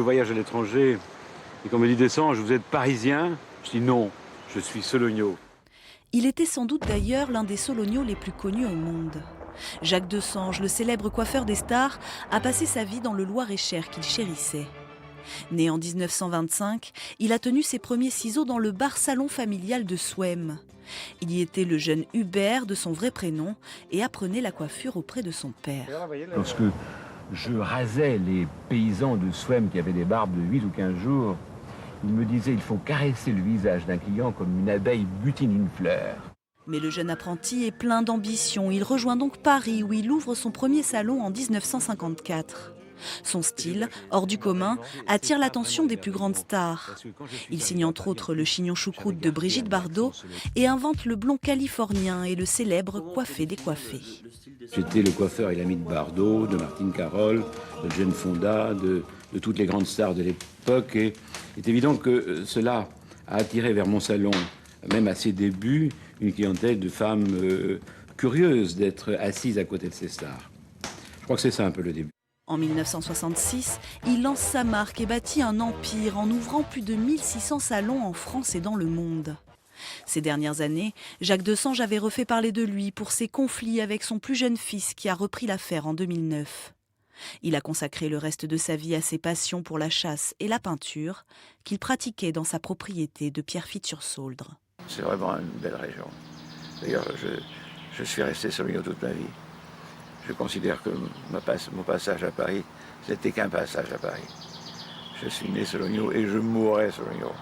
Je voyage à l'étranger et quand on me dit Dessange, vous êtes parisien? Je dis non, je suis Sologno. Il était sans doute d'ailleurs l'un des Solognos les plus connus au monde. Jacques Dessange, le célèbre coiffeur des stars, a passé sa vie dans le Loir-et-Cher qu'il chérissait. Né en 1925, il a tenu ses premiers ciseaux dans le bar-salon familial de Souham. Il y était le jeune Hubert de son vrai prénom et apprenait la coiffure auprès de son père. Lorsque je rasais les paysans de Souham qui avaient des barbes de 8 ou 15 jours, ils me disaient il faut caresser le visage d'un client comme une abeille butine une fleur. Mais le jeune apprenti est plein d'ambition. Il rejoint donc Paris où il ouvre son premier salon en 1954. Son style, hors du commun, attire l'attention des plus grandes stars. Il signe entre autres le chignon choucroute de Brigitte Bardot et invente le blond californien et le célèbre coiffé décoiffé. J'étais le coiffeur et l'ami de Bardot, de Martine Carole, de Jane Fonda, de toutes les grandes stars de l'époque. Et il est évident que cela a attiré vers mon salon, même à ses débuts, une clientèle de femmes curieuses d'être assises à côté de ces stars. Je crois que c'est ça un peu le début. En 1966, il lance sa marque et bâtit un empire en ouvrant plus de 1600 salons en France et dans le monde. Ces dernières années, Jacques Dessange avait refait parler de lui pour ses conflits avec son plus jeune fils qui a repris l'affaire en 2009. Il a consacré le reste de sa vie à ses passions pour la chasse et la peinture qu'il pratiquait dans sa propriété de Pierrefitte-sur-Sauldre. C'est vraiment une belle région. D'ailleurs, je suis resté Sologno toute ma vie. Je considère que mon passage à Paris, c'était qu'un passage à Paris. Je suis né Sologno et je mourrai Sologno.